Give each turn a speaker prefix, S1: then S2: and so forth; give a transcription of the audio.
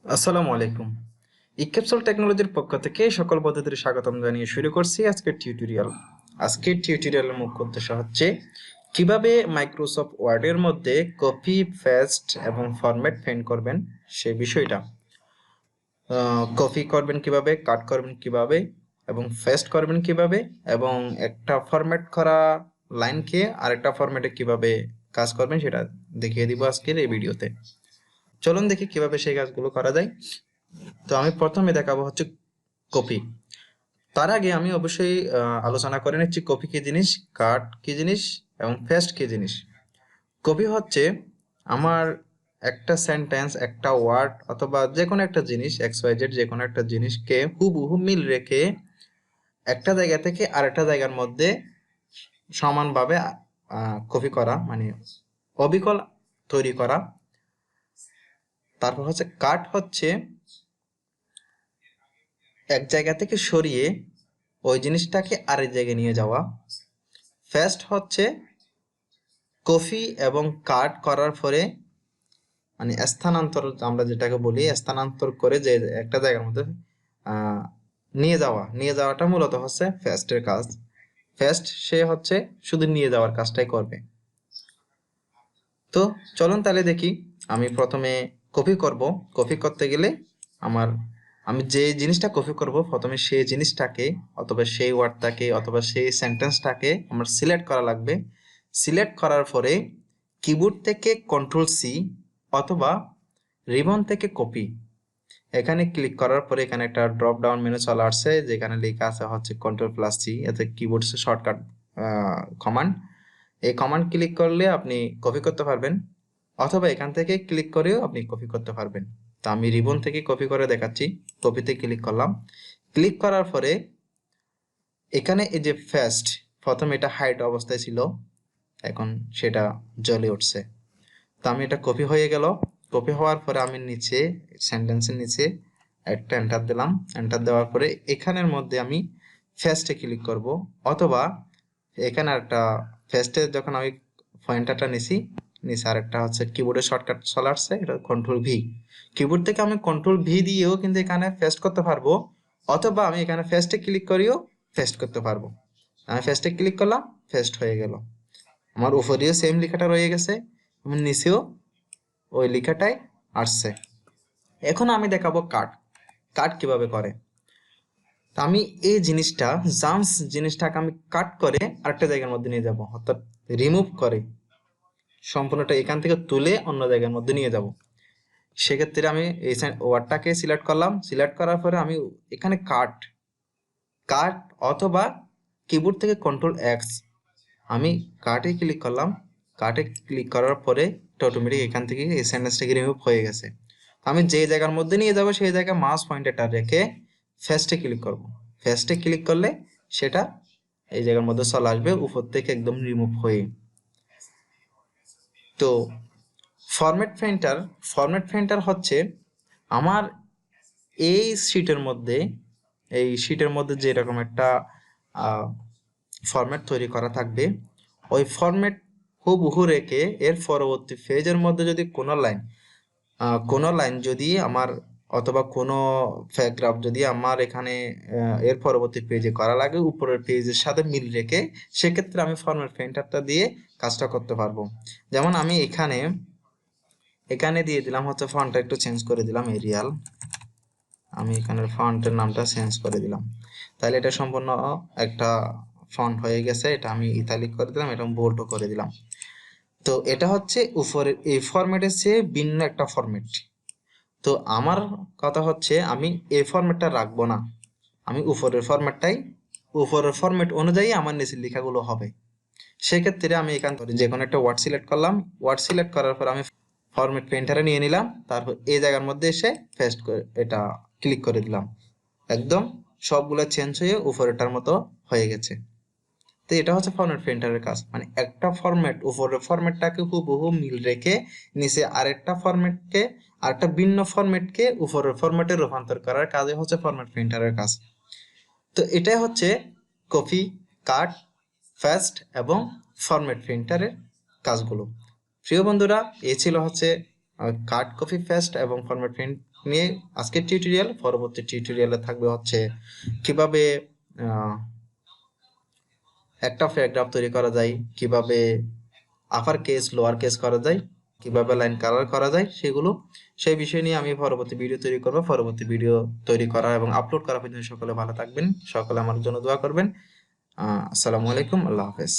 S1: আসসালামু আলাইকুম। ইক্যাপসুল টেকনোলজির পক্ষ থেকে সকল বন্ধুদের স্বাগতম জানিয়ে শুরু করছি আজকের টিউটোরিয়াল। আজকের টিউটোরিয়ালের মুখ্য উদ্দেশ্য হচ্ছে কিভাবে মাইক্রোসফট ওয়ার্ডের মধ্যে কপি, পেস্ট এবং ফরম্যাট ফেন্ড করবেন সেই বিষয়টা। কপি করবেন কিভাবে, কাট করবেন কিভাবে এবং পেস্ট করবেন কিভাবে, এবং একটা ফরম্যাট করা লাইনকে আরেকটা ফরম্যাটে কিভাবে কাজ করবেন সেটা দেখিয়ে দিব আজকের এই ভিডিওতে। চলুন দেখি কিভাবে সেই কাজগুলো করা যায়। তো আমি প্রথমে দেখাবো হচ্ছে কপি। তার আগে আমি অবশ্যই আলোচনা করে নিচ্ছি কপি কি জিনিস, কাট কি জিনিস এবং পেস্ট কি জিনিস। কপি হচ্ছে আমার একটা সেন্টেন্স, একটা ওয়ার্ড অথবা যে কোনো একটা জিনিস XYZ যে কোনো একটা জিনিসকে হুবহু মিল রেখে একটা জায়গা থেকে আরেকটা জায়গার মধ্যে সমানভাবে কপি করা, মানে অবিকল তৈরি করা। তারপর হচ্ছে কাট হচ্ছে এক জায়গা থেকে সরিয়ে ওই জিনিসটাকে আরেক জায়গায় নিয়ে যাওয়া। পেস্ট হচ্ছে কপি এবং কাট করার পরে মানে স্থানান্তর, আমরা যেটাকে বলি স্থানান্তর করে যে একটা জায়গার মধ্যে আহ নিয়ে যাওয়াটা মূলত হচ্ছে পেস্টের কাজ। পেস্ট সে হচ্ছে শুধু নিয়ে যাওয়ার কাজটাই করবে। তো চলুন তাহলে দেখি। আমি প্রথমে কপি করব। কপি করতে গেলে আমি যে জিনিসটা কপি করব প্রথমে সেই জিনিসটাকে অথবা সেই ওয়ার্ডটাকে অথবা সেই সেন্টেন্সটাকে আমার সিলেক্ট করা লাগবে। সিলেক্ট করার পরে কিবোর্ড থেকে কন্ট্রোল C অথবা রিবন থেকে কপি, এখানে ক্লিক করার পরে এখানে একটা ড্রপ ডাউন মেনু চলে আসছে যেখানে লেখা আছে হচ্ছে Ctrl+C, এতে কিবোর্ড শর্টকাট কমান্ড। এই কমান্ড ক্লিক করলে আপনি কপি করতে পারবেন অথবা এখান থেকে ক্লিক করেও আপনি কপি করতে পারবেন। তো আমি রিবন থেকে কপি করে দেখাচ্ছি। কপিতে ক্লিক করলাম। ক্লিক করার পরে এখানে এই যে ফার্স্ট, প্রথমে এটা হাইড অবস্থায় ছিল, এখন সেটা জ্বলে উঠছে। তো আমি এটা কপি হয়ে গেল। কপি হওয়ার পরে আমি নিচে সেন্টেন্সের নিচে একটা এন্টার দিলাম। এন্টার দেওয়ার পরে এখানের মধ্যে আমি ফার্স্টে ক্লিক করব অথবা এখানে একটা ফার্স্টে যখন আমি পয়েন্টারটা নিছি, নিচে আরেকটা হচ্ছে কিবোর্ডের শর্টকাট চলে আসছে, এটা Ctrl+V। কিবোর্ড থেকে আমি Ctrl+V দিয়েও কিন্তু এখানে পেস্ট করতে পারবো অথবা আমি এখানে ফার্স্টে ক্লিক করিও পেস্ট করতে পারবো। আমি ফার্স্টে ক্লিক করলাম, পেস্ট হয়ে গেল। আমার উপরেও সেম লেখাটা রয়ে গেছে এবং নিচেও ওই লেখাটাই আসছে। এখন আমি দেখাবো কাট। কাট কিভাবে করে। তা আমি এই জিনিসটা জিনিসটাকে আমি কাট করে আরেকটা জায়গার মধ্যে নিয়ে যাব, অর্থাৎ রিমুভ করে সম্পূর্ণটা এখান থেকে তুলে অন্য জায়গার মধ্যে নিয়ে যাব। সেক্ষেত্রে আমি এই ওয়ার্ডটাকে সিলেক্ট করলাম। সিলেক্ট করার পরে আমি এখানে কাট কাট অথবা কিবোর্ড থেকে Ctrl+X, আমি কাটে ক্লিক করলাম। কাটে ক্লিক করার পরে অটোমেটিক এখান থেকে এই সেন্টেন্সটাকে রিমুভ হয়ে গেছে। আমি যে জায়গার মধ্যে নিয়ে যাব সেই জায়গায় মাউস পয়েন্টারটা রেখে ফার্স্টে ক্লিক করব। ফার্স্টে ক্লিক করলে সেটা এই জায়গার মধ্যে চলে আসবে উপর থেকে একদম রিমুভ হয়ে। তো ফরম্যাট পেইন্টার হচ্ছে আমার এই শীটের মধ্যে যে এরকম একটা ফরম্যাট তৈরি করা থাকবে, ওই ফরম্যাট হুবহু রেখে এর পরবর্তী পেজের মধ্যে যদি কোনো লাইন যদি আমার অথবা কোনো প্যারাগ্রাফ যদি আমার এখানে এর পরবর্তী পেজে করা লাগে উপরের পেজের সাথে মিল রেখে, সেক্ষেত্রে আমি ফরম্যাট পেইন্টারটা দিয়ে কাজটা করতে পারবো। যেমন আমি এখানে দিয়ে দিলাম হচ্ছে ফন্টটা একটু চেঞ্জ করে দিলাম এরিয়াল। আমি এখানের ফন্টের নামটা চেঞ্জ করে দিলাম, তাহলে এটা সম্পূর্ণ একটা ফন্ট হয়ে গেছে। এটা আমি ইতালিক করে দিলাম, এটা বোল্ডও করে দিলাম। তো এটা হচ্ছে উপরের এই ফরম্যাটের চেয়ে ভিন্ন একটা ফরম্যাট। তো আমার কথা হচ্ছে আমি এই ফরম্যাটটা রাখবো না, আমি উপরের ফরম্যাট অনুযায়ী আমার নিচের লেখাগুলো হবে। সেক্ষেত্রে আমি এখান থেকে যে কোনো একটা ওয়ার্ড সিলেক্ট করলাম। ওয়ার্ড সিলেক্ট করার পর আমি ফরম্যাট পেইন্টারে নিয়ে নিলাম। তারপর এই জায়গার মধ্যে এসে পেস্ট করে এটা ক্লিক করে দিলাম। একদম সবগুলো চেঞ্জ হয়ে উপরেরটার মতো হয়ে গেছে। তো এটা হচ্ছে ফরম্যাট পেইন্টারের কাজ, মানে একটা ফরম্যাট উপরের ফরম্যাটটাকে হুবহু মিল রেখে নিচে আরেকটা ভিন্ন ফরম্যাটকে উপরের ফরম্যাটে রূপান্তর করার কাজই হচ্ছে ফরম্যাট পেইন্টারের কাজ। তো এটাই হচ্ছে কপি, কাট, পেস্ট এবং ফরম্যাট পেইন্টারের কাজগুলো। প্রিয় বন্ধুরা, এ ছিল হচ্ছে কাট, কপি, পেস্ট এবং ফরম্যাট প্রিন্ট নিয়ে আজকের টিউটোরিয়াল। পরবর্তী টিউটোরিয়ালে থাকবে হচ্ছে কিভাবে একটা প্যারাগ্রাফ তৈরি করা যায়, কিভাবে আপার কেস লোয়ার কেস করা যায়, কিভাবে লাইন কালার করা যায়, সেই বিষয় নিয়ে আমি পরবর্তী ভিডিও তৈরি করব। পরবর্তী ভিডিও তৈরি করা এবং আপলোড করা পর্যন্ত সকলে ভালো থাকবেন, সকলে আমার জন্য দোয়া করবেন। আসসালামু আলাইকুম, আল্লাহ হাফেজ।